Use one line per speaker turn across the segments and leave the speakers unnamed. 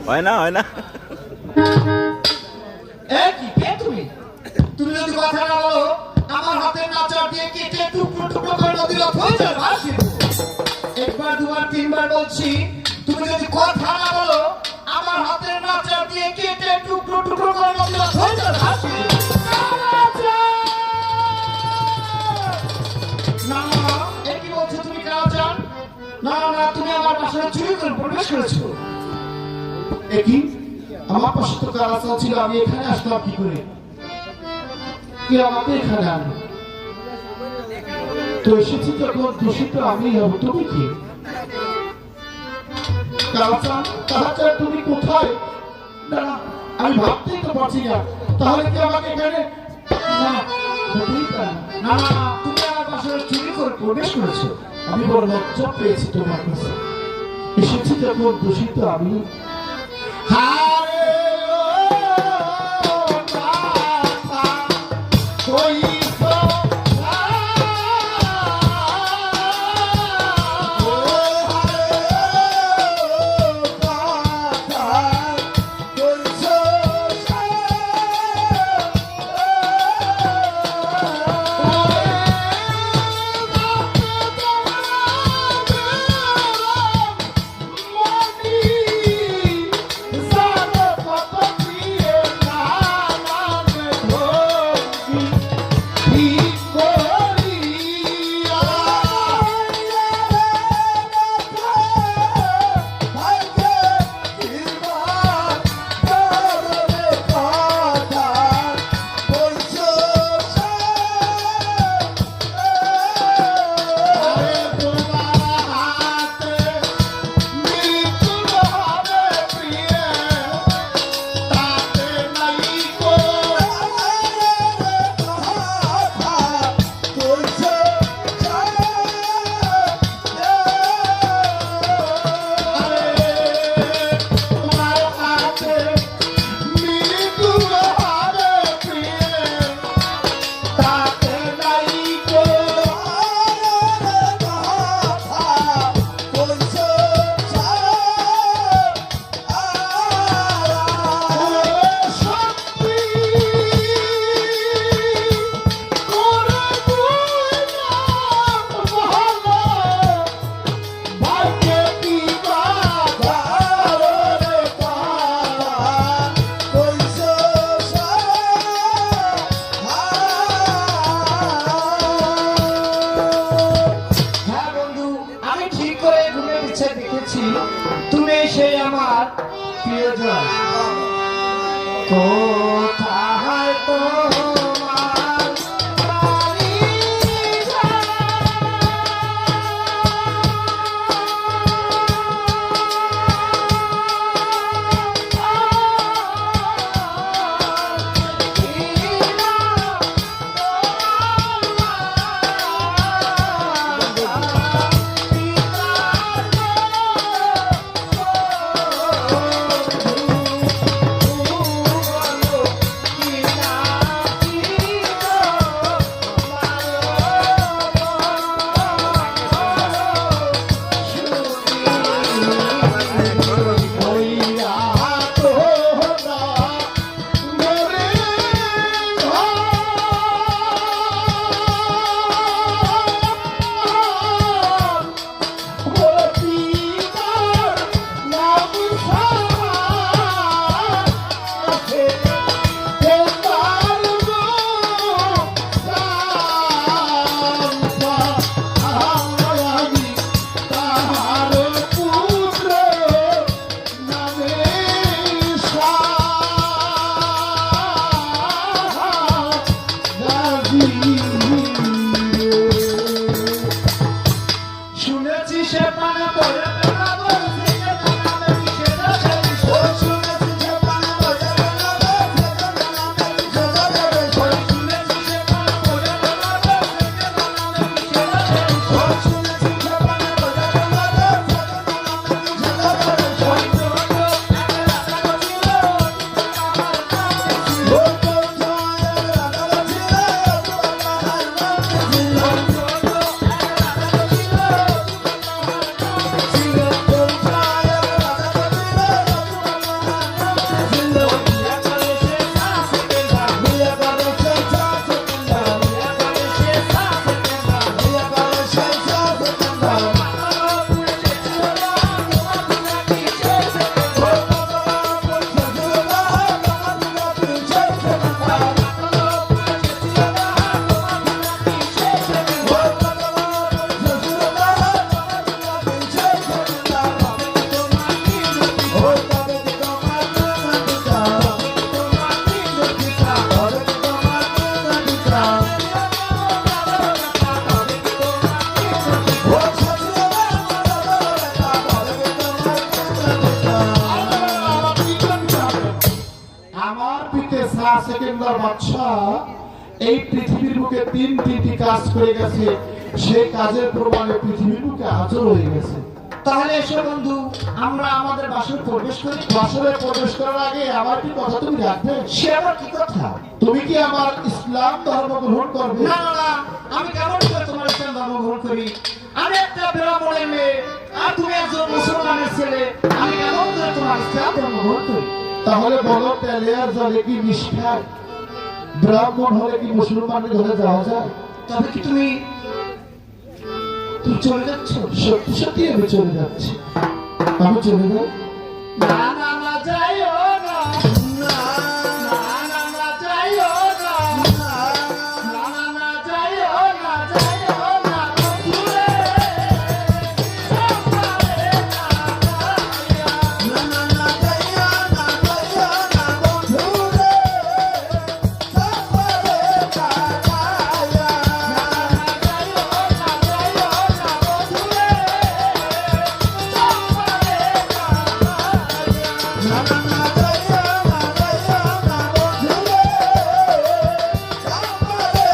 হয় না হয় না
কি কে তুমি তুমি যদি কথা না বলো আমার হাতের নাচা দিয়ে কেটে টুকরো টুকরো করে নদীর হয়ে যাবে একবার দুবার তিনবার বলছি তুমি যদি কথা না বলো আমার হাতের নাচা দিয়ে কেটে টুকরো টুকরো করে নদীর হয়ে যাবে না কি বলছো তুমি কালাচান না না তুমি আমার বাসায় চুরি করে প্রবেশ করেছো একই আমার পাশে তো কালাচান ছিল আমি এখানে আসলাম কি করে কে আমাকে এখানে আনলো তো এসেছি যখন দোষিত আমি হব তুমি কি কালাচান কালাচান তুমি কোথায় না আমি ভাবতেই তো পারছি না তাহলে কি আমাকে এখানে না হতেই পারে না না তুমি আমার বাসায় চুরি করে প্রবেশ করেছো আমি বড় লজ্জা পেয়েছি তোমার কাছে এসেছি যখন দোষিত আমি হারে তুমি সেই আমার প্রিয়জন কোথায় তোমার বাড়ি সেকেন্ডার বাদশা এই পৃথিবীর বুকে 3টি কাজ করে গেছে, সেই কাজের প্রমাণে পৃথিবীর বুকে আজও রয়ে গেছে।
তাহলে এসো বন্ধু, আমরা আমাদের বাসরে প্রবেশ করি।
বাসরে প্রবেশ করার আগে আমার কি কথা তুমি রাখবে?
সে আবার কি কথা?
তুমি কি আমার ইসলাম ধর্ম গ্রহণ করবে?
না না না, আমি কেমন করে তোমার ইসলাম ধর্ম গ্রহণ করি? আমি একটা ব্রাহ্মণের মেয়ে আর তুমি একজন মুসলমানের ছেলে, আমি কেমন করে তোমার ইসলাম ধর্ম গ্রহণ করি?
তাহলে বলো, তেলে আর জলে কি মিশ খায়? ব্রাহ্মণ হলে কি মুসলমানের ঘরে যাওয়া যায়?
তবে কি তুমি চলে যাচ্ছ?
সত্যি সত্যি আমি চলে যাচ্ছি। আমি চলে যাই?
না না না, যাইও না। না না না, যাইও না। না না না, যাইও না, যাইও না বন্ধুরে। সম্মানে না যাইয়া। না না না, যাইও না, যাইও না বন্ধুরে। সম্মানে না যাইয়া। না না না, যাইও না, যাইও না বন্ধুরে। সম্মানে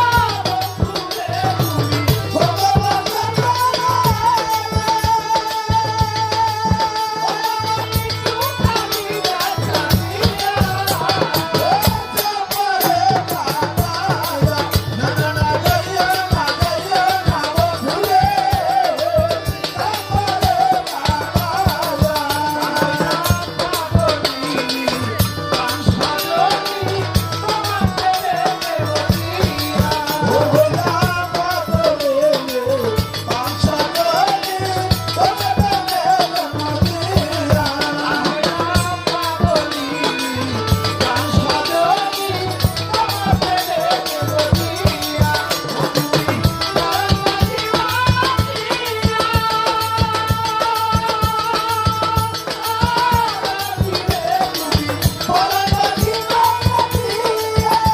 না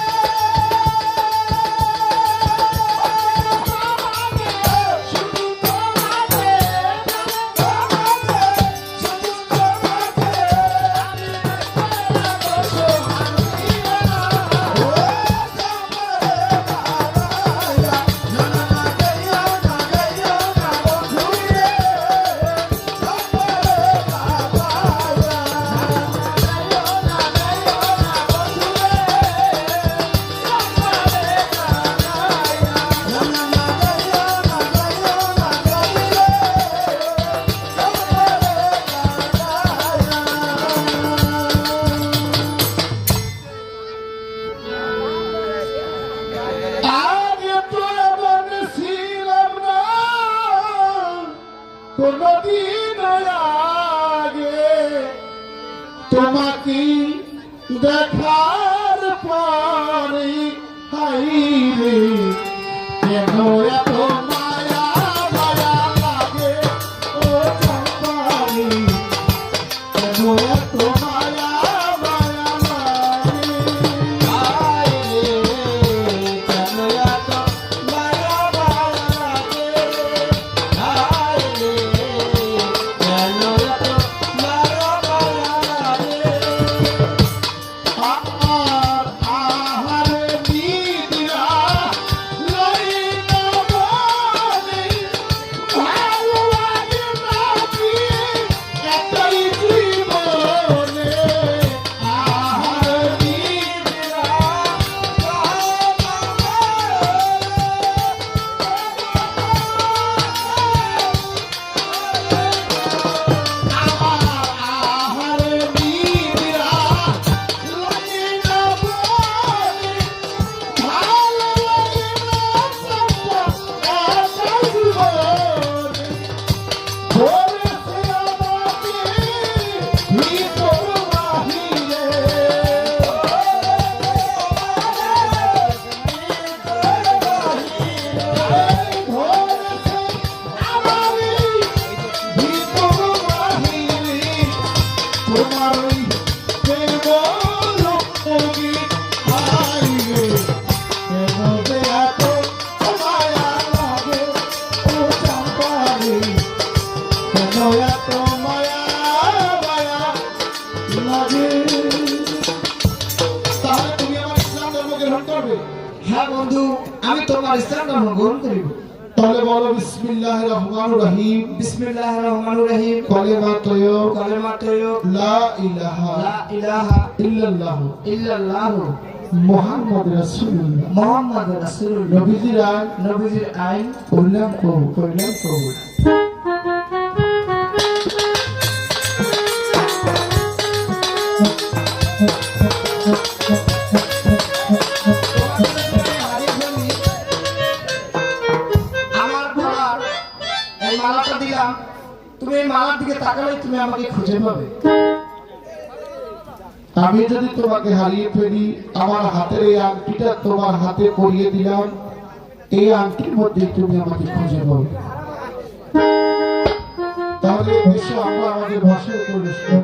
যাইয়া।
কোনদিন আগে তোমাকে দেখার পরে হাই রে কেন এত মায়া মায়া লাগে ও চম্পারি, কেন এত মায়া মায়া লাগে? হাই রে কেন এত মায়া মায়া লাগে? হাই রে কেন এত মায়া মায়া লাগে? আমার আহারে নিদ্রা লইনা বলে, ভালো লাগে না কি এতই জীবনে? আহারে নিদ্রা আমার আহারে নিদ্রা লইনা বলে, ভালো লাগে না চম্পা এতই জীবনে। ধরেছে আমাকে ভিতর বাহিরে, ধরেছে আমারে ভিতর বাহিরে, তোমার ওই প্রেম রূপে হাই রে কেন যে এত মায়া লাগে? লাগে। তাহলে তুমি আমার ইসলাম ধর্ম গ্রহণ করবে?
হ্যাঁ বন্ধু, আমি তোমার ইসলাম ধর্ম গ্রহণ করিব।
তাহলে বলো বিসমিল্লাহির রহমানির রহিম।
বিসমিল্লাহির রহমানির রহিম।
কালিমা তৈয়ব
কালিমা তৈয়ব
লা ইলাহা
লা ইলাহা
ইল্লাল্লাহ
ইল্লাল্লাহ
মুহাম্মদ রাসূলুল্লাহ।
মুহাম্মদ রাসূলুল্লাহ।
নবীজির
আইন
উল্লেখ করো।
কবুল। আমার গলার এই মালাটা দিলাম, তুমি এই মালার দিকে তাকালেই তুমি আমাকে খুঁজে পাবে।
আমি যদি তোমাকে হারিয়ে ফেলি, আমার হাতের এই আংটিটা তোমার হাতে পরিয়ে দিলাম, এই আংটির মধ্যে তুমি আমাকে খুঁজে পাবে। তাহলে এসো আমরা আমাদের ভাষায় প্রবেশ করি।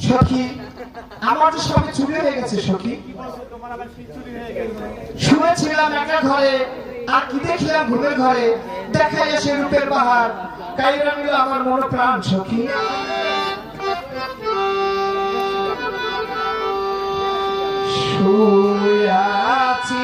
সখী, আমার তো সবই চুরি হয়ে গেছে সখী। শুয়েছিলাম একটা ঘরে, আর কি দেখলাম ঘুমের ঘরে, দেখা এসে রূপের পাহাড়, কাইরা নিল আমার মন প্রাণ সখী। শুয়াছি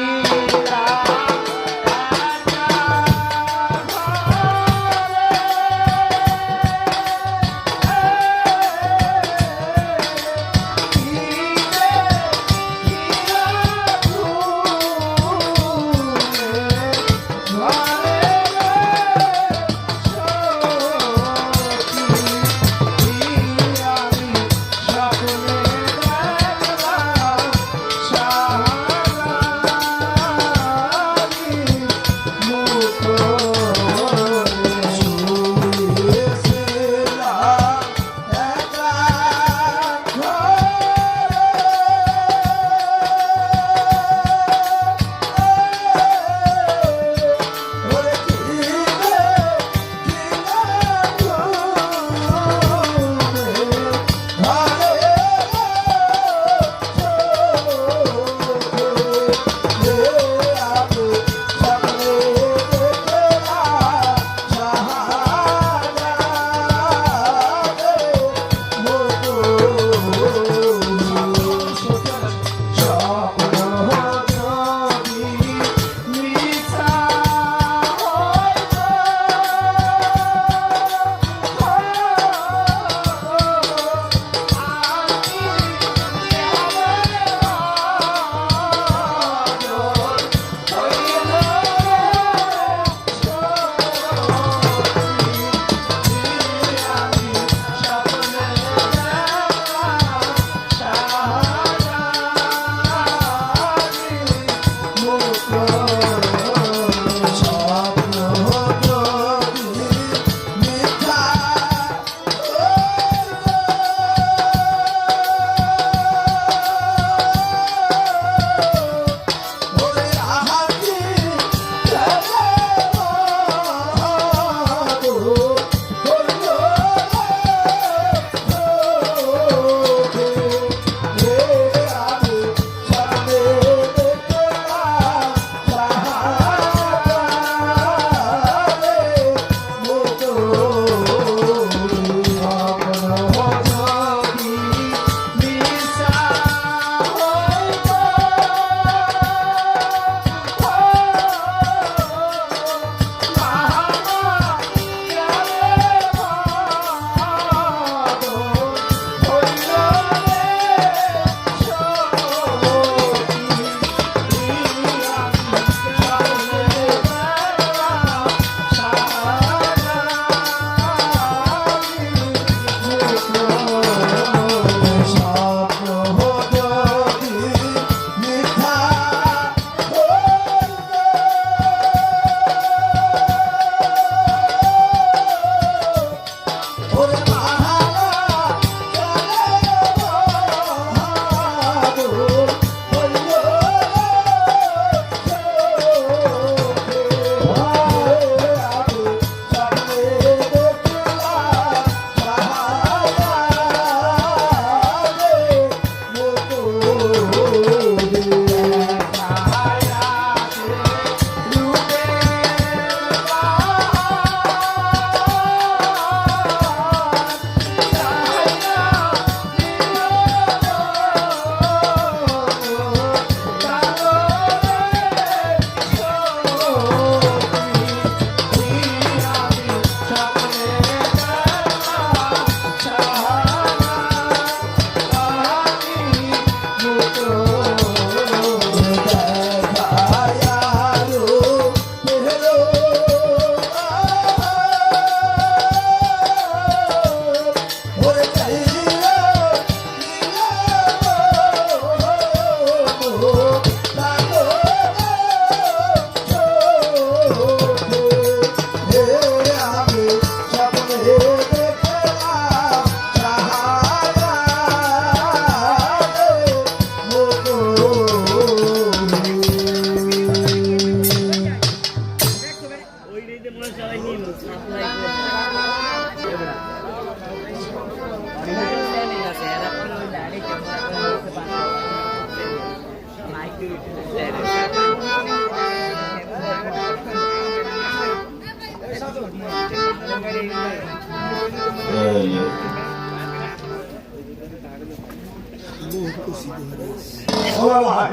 ওরে ভাই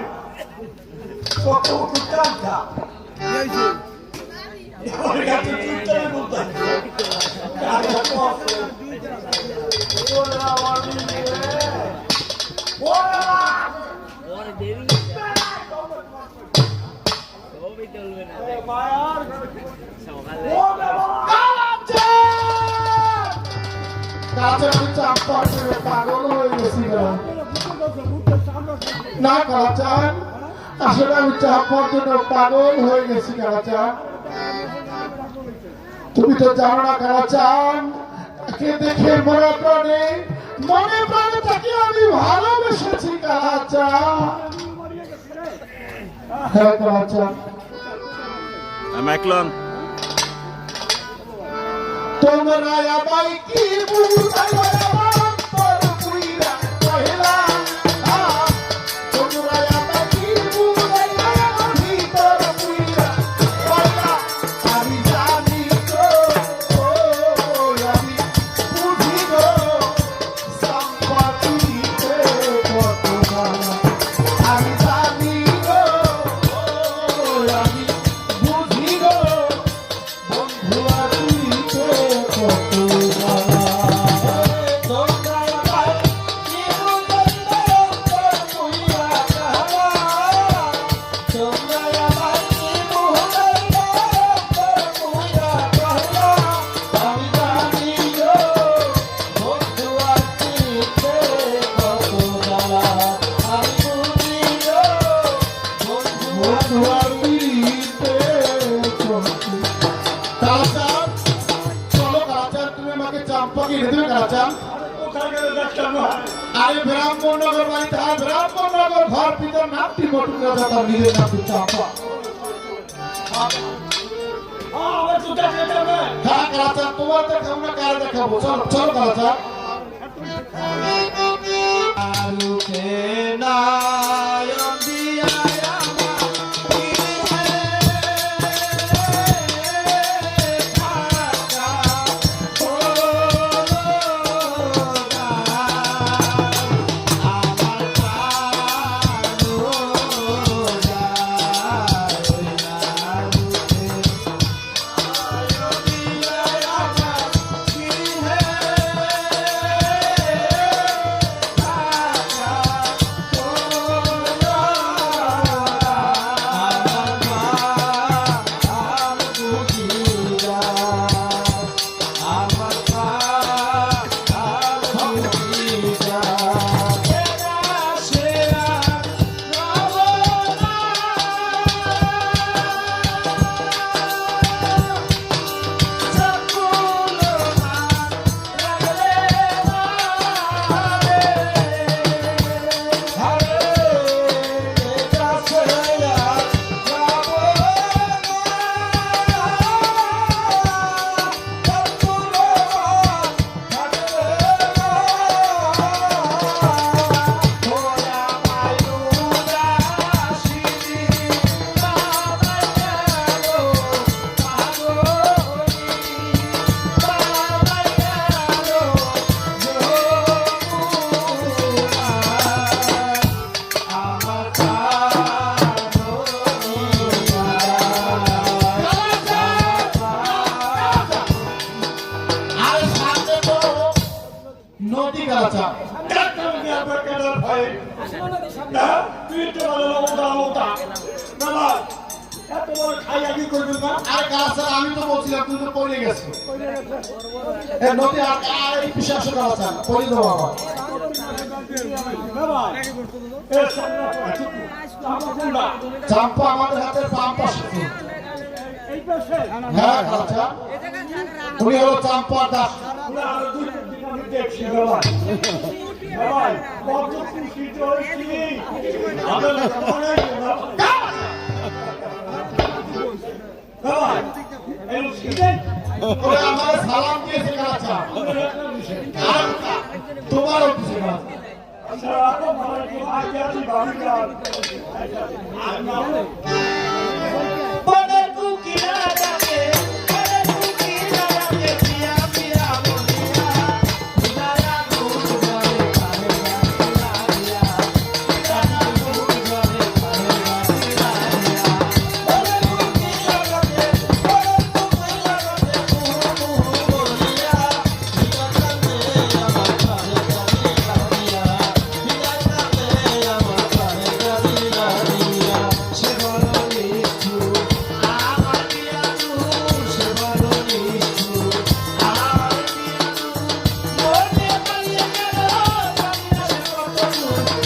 কত কুটাটা ওরে কত কুটাটা বলতা কাটা তো ওরে আওয়াজ ওরে দেবী সবই চলবে না মায়ার সকালে
কাছে আমি চাপা করে পাগল হয়ে গেছি না কালাচান, আসলে আমি চাপার জন্য পাগল হয়ে গেছি কালাচান। তুমি তো জানো না কালাচান, তাকে দেখে মনে প্রাণে তাকে আমি ভালোবেসেছি কালাচান। হ্যাঁ কালাচান, তোমরা আমায় কি বুঝাইবা আমার পুইরা কহিলা, তোমরা আমায় কি বুঝাইবা আমার ভিতর পুইরা কহিলা, আমি জানি তো আমি বুঝি গো সম্পত্তিতে কত মায়া, আমি জানি গো আমি বুঝি গো বন্ধু আদিতে কত মায়া। তোমরা আমায় কি বুঝাইবা আমার পুইরা কহিলা, তোমরা আমায় কি বুঝাইবা আমার পুইরা কহিলা, আমি জানি গো বন্ধু আদিতে কত মায়া, আমি বুঝি গো বন্ধু আদিতে কত। কালাচান, চলো কালাচান, তুমি আমাকে চাম্পাকে এনে দেবে কালাচান। আরে ব্রাহ্মণনগর বাড়িতে ব্রাহ্মণনগর ঘর পিতার নামটি বটুক রাজা, তার নিজের নামটি চাম্পা। হ্যাঁ কালাচান, তোমার দেখাবো না কার দেখাবো, চলো চলো কালাচান। আলুকে নায়ন দিয়া নদী কালাচান। আরে কালাচান, আমি তো বলছিলাম তুই তো পড়ে গেছো নদী। আর এই বিশ্বাস কালাচান পড়ে দেবো আবার। চাম্পা আমাদের হাতের বাম পাশে। হ্যাঁ কালাচান, উনি হলো চাম্পা দাস। আমার সালাম দিয়েছে কালাচান, তোমারও দিয়েছে।
বনের কুকিরা ডাকে বনের কুকিরা ডাকে পিয়া পিয়া বলিয়া বিদায়া দুধ জলে খারে গাড়িয়া বিদায়া দুধ জলে খারে গাড়িয়া বনের কুকিরা ডাকে বনের কুকিরা ডাকে মুহু মুহু বলিয়া বিদায়া মে আমার খারে গাড়িয়া বিদায়া মে আমার খারে গাড়িয়া সে বড় নিষ্ঠু আমার পিয়া দুধ সে বড় নিষ্ঠু আমার পিয়া দুধ মনে পালিয়ে গেল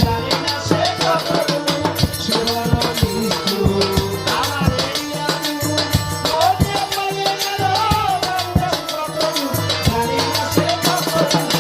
জানি না সে কত দূর সে বড় নিষ্ঠু আমার পিয়া দুধ মনে পালিয়ে গেল জানি না সে কত দূর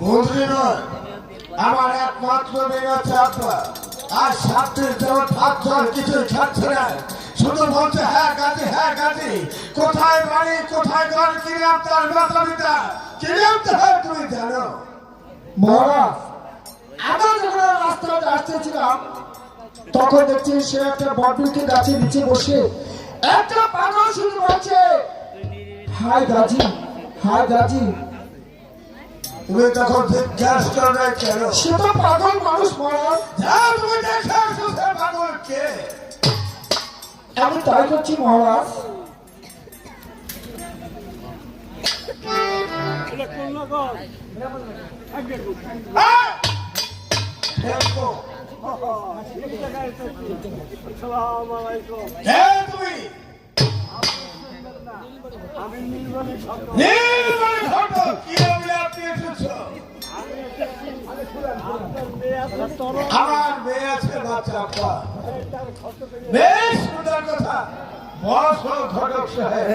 মন্ত্রী নয়, আমার একমাত্র মেয়ে আছে আব্বা। আর সাতটির দেওয়া পাঁচজন কিছুই খাচ্ছে না, শুধু বলছে হ্যাঁ গাছি কোথায় বাড়ি কোথায় ঘর কিনে আপনার মাতা পিতা কিনে আনতে হয় তুমি জানো? মহারাজ, আমরা যখন রাস্তাতে আসতেছিলাম তখন দেখছি সে একটা বটবৃক্ষের গাছের নিচে বসে একটা পাগল শুরু হচ্ছে হাই গাজি হাই গাজি। তুমি তখন জিজ্ঞাস করো না কেন? সে তো পাগল মানুষ মহারাজ। যাও তুমি দেখে আসো সে পাগল কে। আমি তাই করছি মহারাজ। কে তুমি? নীলমণি ঘটক, কি বলে আপনি এসেছো? আমার মেয়ে আছে বাচ্চা আপা। বেশ সুন্দর কথা। বসো ঘটক সাহেব।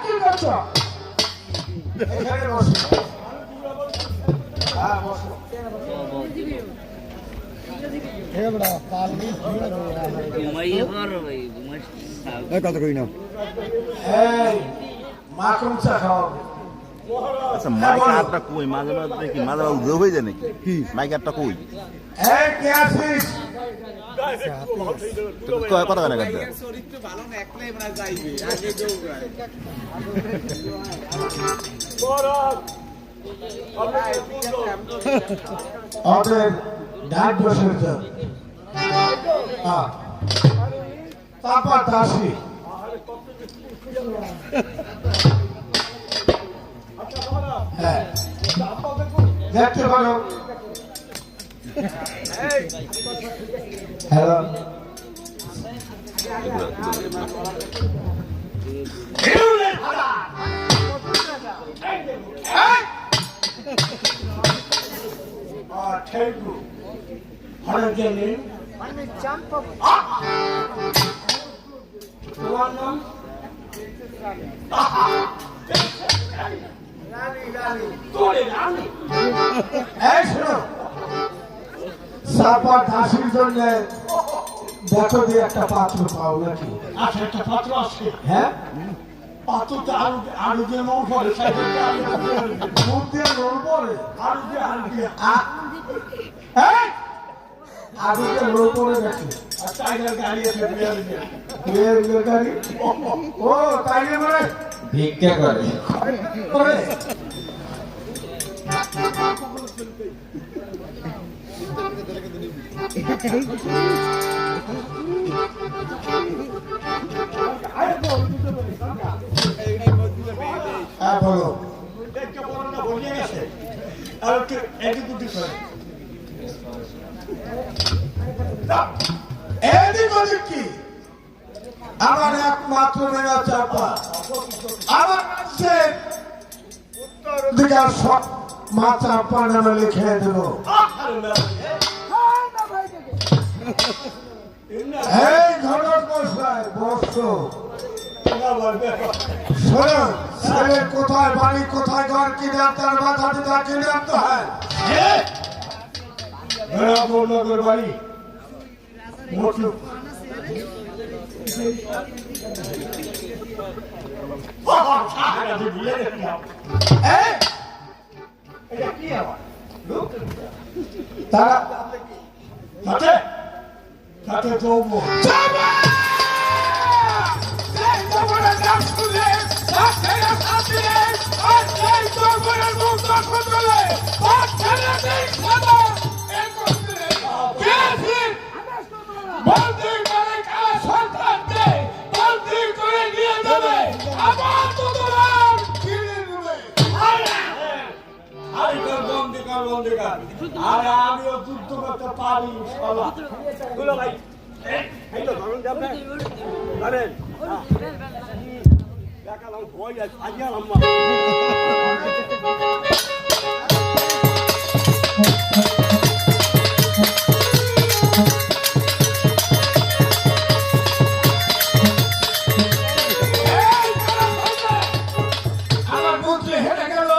কি করছো? এখানে বসো। হ্যাঁ বসো।
কত করি নাও?
এই মাখন চা খাও।
আচ্ছা মাইকারটা কই মাঝে মাঝে দেখি মাঝে মাঝে উদ্যোগ হয়ে যায় নাকি কি মাইকারটা কই
এই কে আছিস?
কথা কেন কাটবে
ওদের ডাক বসেছে। তারপর দাসী হ্যাঁ দেখতে পারো। হ্যালো ঠেকু হরে গেলে তোমার নাম সাপা দাসির জন্য দেখো দিয়ে একটা পাত্র পাও নাকি? আচ্ছা একটা পাত্র আছে। হ্যাঁ পাত্রটা আলু দিয়ে নোট পরে নোট দিয়ে নোট পরে আলু দিয়ে আলু দিয়ে নোট পরে নাকি? টাইগার গাড়ি আছে বিয়ার গাড়ি। ও টাইগার মানে ভিক্ষা করে। হ্যাঁ বলো। কি আমার একমাত্র মেয়ে চাপা আমার কাছে
দিকে মাথা পানামে লিখে দেব। এই ঘটক মশাই বসো। শোনো, ছেলে কোথায় বাড়ি কোথায় ঘর কিনে আপনার মাথা পিতা কিনে আনতে হয়। নগর বাড়ি তারা তাতে যাবো আরে আমিও যুদ্ধ করতে পারি ভাই আমার বুদ্ধি হেঁটে গেল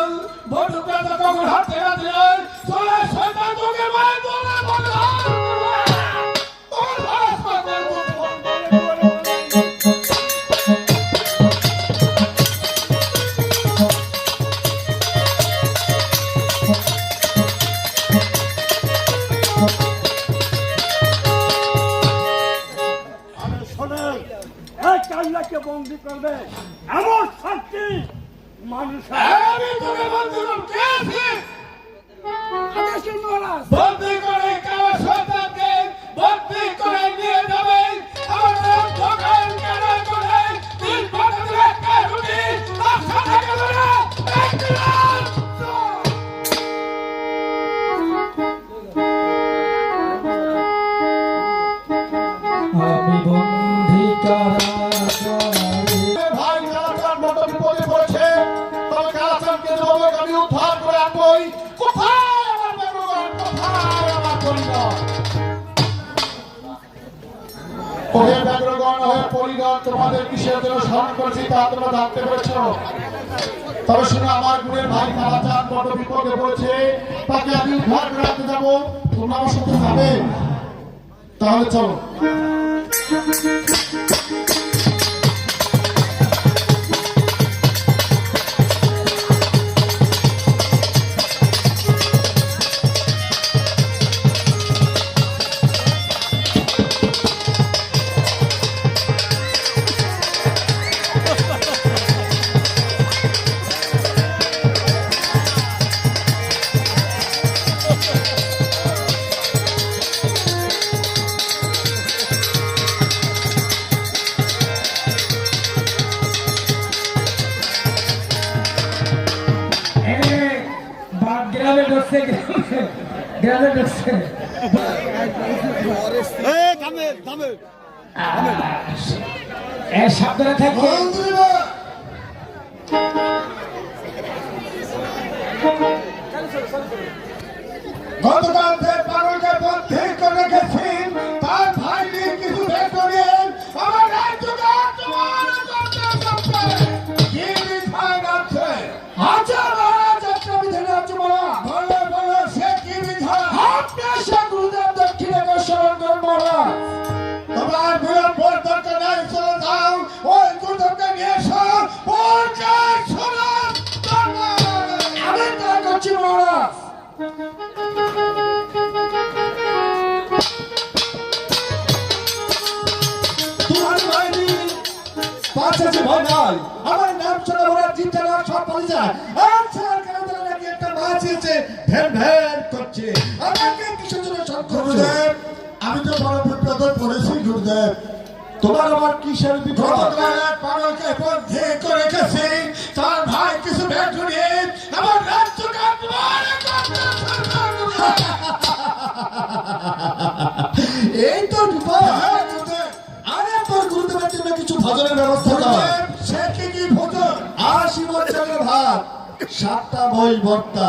বন্ধুটা তো কখন হাতে হাতে চলে শয়তান তোকে মায় তোলা বন্ধ বন্দি করবে এমন শাস্তি মানুষ বন্দি করে কারো সন্তানকে বন্দি করে নিয়ে যাবে আমাদের দোকান কেনা করে তিন বছর একটা রুটি তার সাথে গেল না
আমি বন্দি কারা
ভাই কালাচান বড় বিপদে পড়েছে তবে কালাচানকে যুবক আমি উদ্ধার করে আনবই কোথায় আমার বেগুন কোথায় আমার পরিবার ওহে বেগুন ওহে পরিবার তোমাদের কিসের জন্য স্মরণ করেছি তা তোমরা জানতে পেরেছ তবে শুনে আমার গুণের ভাই কালাচান বড় বিপদে পড়েছে তাকে আমি উদ্ধার করে আনতে যাবো তোমরা আমার সাথে যাবে তাহলে চলো
গ্রামে ঢুকছে গ্রামে ঢুকছে সাবধানে থাকবে
গতকাল যে পাগলকে বন্ধি করে রেখেছি তার ভাই নিয়ে কিছু বের করে আমার রাজ্যকে তোমার করতে কি বিধান আছে আচ্ছা মহারাজ একটা বিধান আছে মহারাজ বলো বলো সে কি বিধান আপনি সে গুরুদেব দক্ষিণেশ্বর স্মরণ করুন মহারাজ তোমার বিলম্ব দরকার নাই চলে যাও ওই গুরুদেবকে নিয়ে এসো পরকার শোনো আমি তা করছি মহারাজ আমার নাম শোনা বলে চিন্তা না সব পালিয়ে যায় আর স্যার কেন নাকি একটা মাছ এসে ভ্যান ভ্যান করছে আমাকে কিসের জন্য সব গুরুদেব আমি তো বড় বিপদে পড়েছি গুরুদেব তোমার আমার কিসের বিপদ তোমার এক পাগলকে বন্ধি করে রেখেছি তার ভাই কিছু ভ্যান ধরিয়ে আমার রাজ্যকে এই তো বিপদ আরে তোর গুরুদেবের জন্য কিছু ভজনের ব্যবস্থা কর সে কি ভজন 80 বছরের ভাত 7টা বই ভর্তা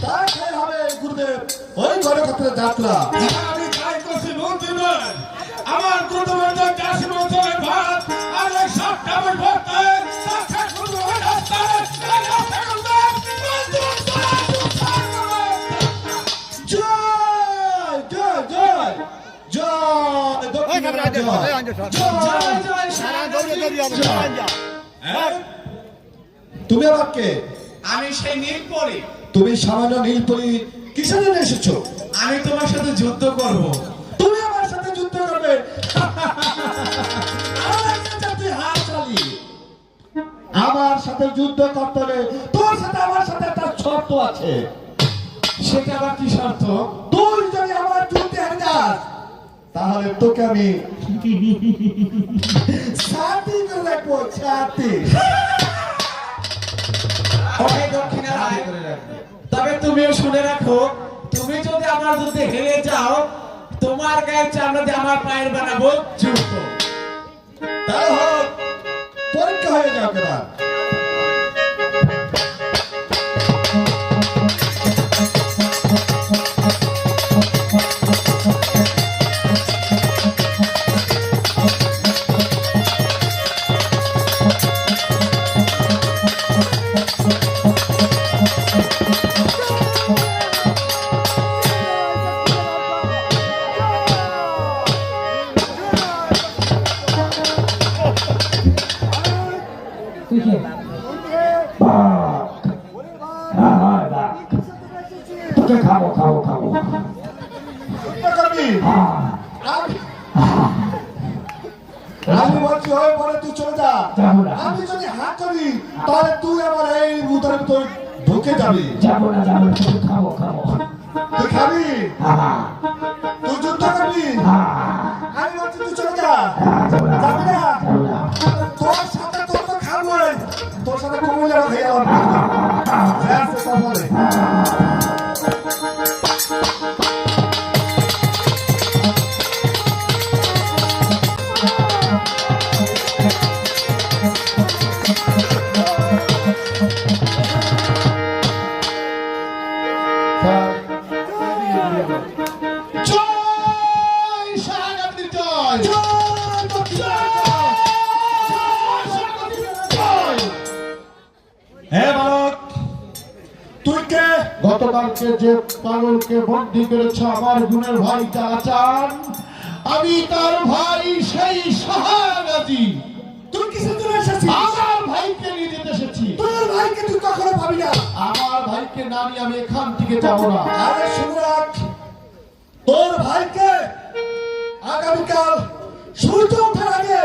তা খেয়ে হবে গুরুদেব ওই ঘরে কত যাত্রা আমি খাই করছি বলছি না আমার গুরুদেবের যে 80 বছরের ভাত আর এই 7টা বই ভর্তা তাতে শুরু হয় রাস্তা জয় জয় জয় জয় দক্ষিণের জয় তুমি আবার কে?
আমি সেই নীলপরি।
তুমি সামান্য নীলপরি কিসের জন্য এসেছো?
আমি তোমার সাথে যুদ্ধ করব।
তুমি আমার সাথে যুদ্ধ করবে? আমাকে যাতে হাত চালি। আমার সাথে যুদ্ধ করতে হলে তোর সাথে আমার সাথে একটা শর্ত আছে।
সেটা আবার কি শর্ত?
তুই যদি আমার যুদ্ধে হেরে যাস তাহলে তোকে আমি ছাতি করে রাখবো ছাতি।
ওকে দক্ষিণা রায়। তবে তুমিও শুনে রাখো তুমি যদি আমার যুদ্ধে হেরে যাও তোমার গায়ের চামড়া দিয়ে আমার পায়ের বানাবো জুতো।
তাই হোক পরীক্ষা হয়ে যাও এবার।
খাবো খাবো খাবো
আমি বলছি হয় পরে তুই চলে যা। আমি যদি হাত করি তাহলে তুই আমার এই মুতার ভিতরে ঢুকে যাবি।
যাবো না তুমি খাবো খাবো
তুই খাবি তুই যুদ্ধ করবি। আমি বলছি তুই চলে যা। যাবি না তোর সাথে তোর তো খাবো তোর সাথে কমলে হয়ে যাওয়ার
গতকালকে যে পাগলকে বন্দী করেছে আমার গুণের ভাই চাচান আমি তার ভাই সেই শাহাগাজী।
তুই কিসের জন্য এসেছিস?
আমার ভাইকে নিয়ে যেতে এসেছি।
তোর ভাইকে তুই কখনো পাবি না।
আমার ভাইকে না নিয়ে আমি এখান থেকে যাবো না।
আরে শুনে রাখ তোর ভাইকে আগামীকাল সূর্য ওঠার আগে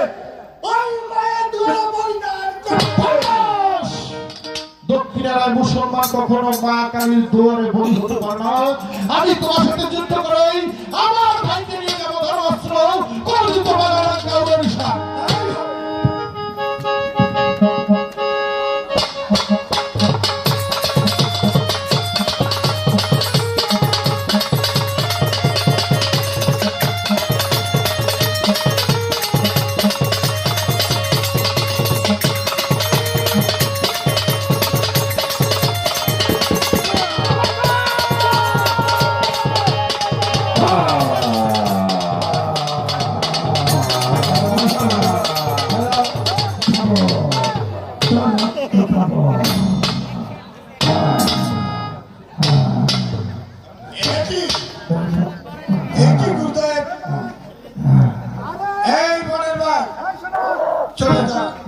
ওই মায়ের দুয়ারে বলিদান করতে হবে।
দক্ষিণের মুসলমান কখনো মা কালীর দুয়ারে বলি হতে পারে না। আমি তোমার সাথে যুদ্ধ করাই আমার ভাইকে নিয়ে যাবো ধর্মাস্ত্র কোন যুদ্ধ বাগান কাউরে বিষয়।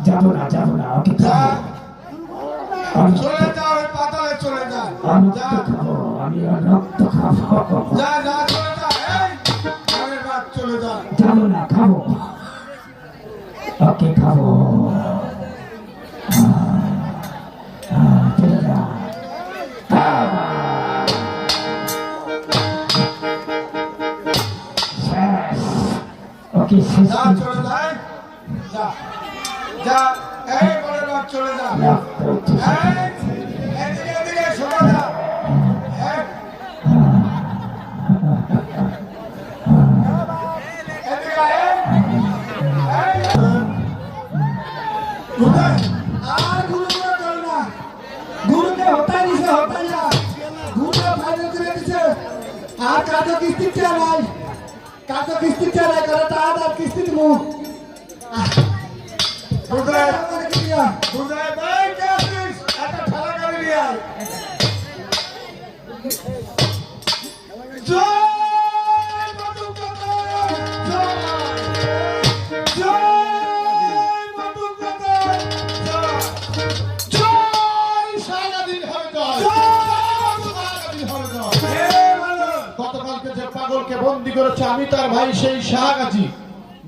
যাবো না ওকে
চলে যাও পাতালে চলে যা।
আমি খাবো আমি রক্ত খাবো।
যা যা চলে যা। এই ঘরের বাদ চলে যা।
যাবো না খাবো ওকে খাবো চলে যা। ওকে
যা চলে যায় যা যা। এই ঘরের বাদ চলে যা। এদিকে এদিকে শোনা যা। এদিকে আর গুরু করে না গুরুকে কাজে কিস্তি চালাই কাজে কিস্তি চালাই করে তার কিস্তি দিমু বুঝাই বুঝাই ভাই কে আসিস একটা ঠেলা গাড়ি নিয়ে আয় জয় মধুকথা জয় মধুকথা
জয় সারাদিন হবে জয় সারাদিন হবে জয় গতকালকে যে পাগলকে বন্দি করেছে আমি তার ভাই সেই শাহগাজী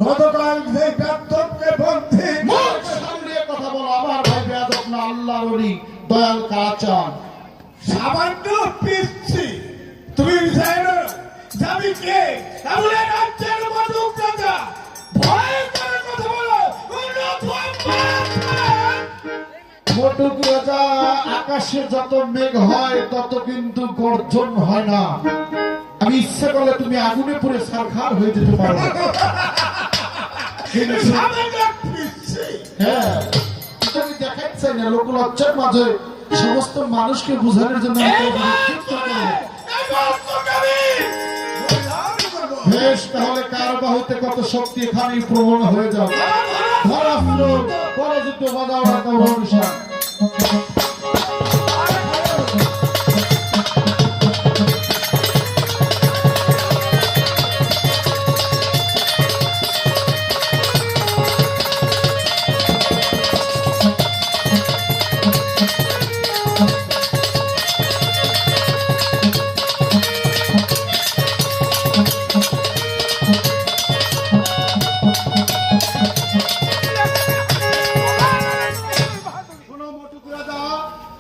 গতকাল যে বেদবকে বন্ধি
মুখ সামনে কথা বলো আমার ভাই বেয়াদব না আল্লাহর ওলি দয়াল কাচান
সামান্য পিচ্ছি তুমি জানো যাবি কে তাহলে রাজ্যের মধুকথা ভয় করে কথা বলো
মোটুক রাজা আকাশে যত মেঘ হয় তত কিন্তু গর্জন হয় না আমি ইচ্ছে করলে তুমি আগুনে পুড়ে সারখার হয়ে যেতে পারো হ্যাঁ তুমি দেখাচ্ছেন না লোক লজ্জার মাঝে সমস্ত মানুষকে বোঝানোর জন্য বেশ তাহলে কার বাহুতে কত শক্তি এখানেই প্রবণ হয়ে যাও ধরাস্ত্র পরাজিত বাজাও রাখা ভরসা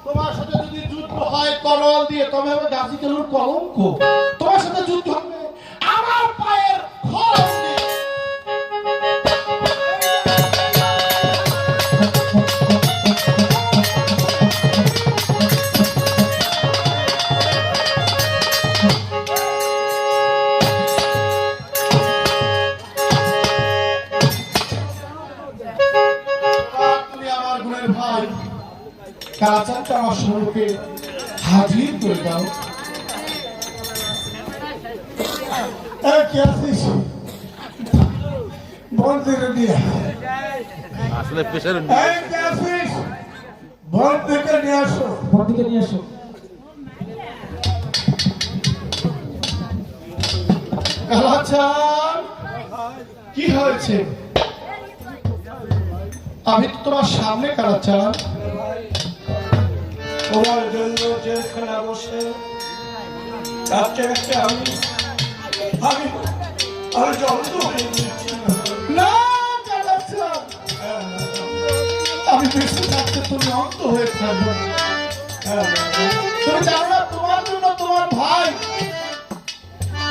তোমার সাথে যদি যুদ্ধ হয় করল দিয়ে তবে হবে গাজী কেলুর কলঙ্ক তোমার সাথে যুদ্ধ হবে আমার পায়ের খড়ম দিয়ে তুমি আমার গুণের ভাই কাচানটা আমার স্বরূপে হাজির করে দাও
কে আসিস বন্ধুরে নিয়ে
আসলে প্রেশার
কে আসিস বন্ধুকে নিয়ে আসো
বন্ধুকে নিয়ে এসো
কালাচান কি হয়েছে আমি তো তোমার সামনে কালাচান
তোমার জন্য জেলখানা বসে কাঁদতে কাঁদতে আমি জব্দ হয়ে গেছি
না কালাচান আমি বেঁচে থাকতে তুমি অন্ত হয়ে থাকবে তুমি জানো না তোমার জন্য তোমার ভাই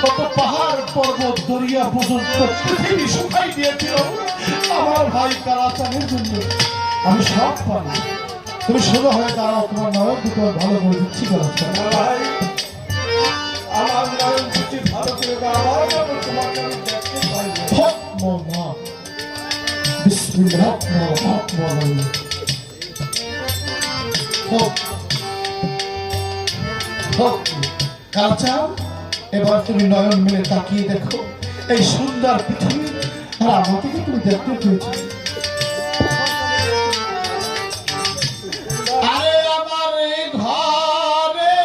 কত পাহাড় পর্বত দরিয়া পর্যন্ত পৃথিবী শুকাই দিয়েছিল আমার ভাই কালাচানের জন্য আমি সব পারি তুমি সোজা হয়ে দাঁড়াও তোমার নয়ন দুটো ভালো করে দিচ্ছি কালাচান
ভাই আমার নয়ন দুটি ভালো করে দাও তোমাকে আমি দেখতে পাই না।
হক মা বিসমিল্লাহ হক মা হক হক কালাচান এবার তুমি নয়ন মিলে তাকিয়ে দেখো এই সুন্দর পৃথিবী আর আমাকে কি তুমি দেখতে পেয়েছো আরে আমার এই ঘরে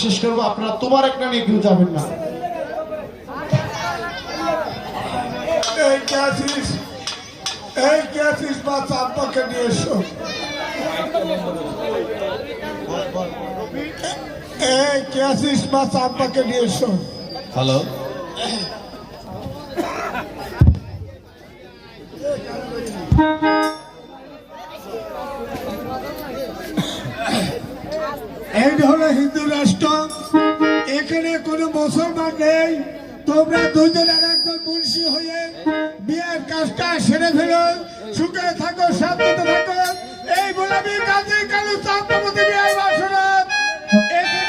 শেষ করবো, আপনারা তোমার একটা নিয়ে কেউ যাবেন না।
এই কে আছিস বাস আব্বাকে নিয়ে এসো। এই কে আছিস বাস আব্বাকে নিয়ে এসো।
হ্যালো,
এই হলো হিন্দু রাষ্ট্র, এখানে কোনো মুসলমান নেই। তোমরা দুজন আর একজন মুন্সি হয়ে বিয়ের কাজটা সেরে ফেলো, সুখে থাকো, শান্তিতে থাকো। এই বলে আমি কাজী কালু চাঁদ বিয়ে বাসনাথ এখানে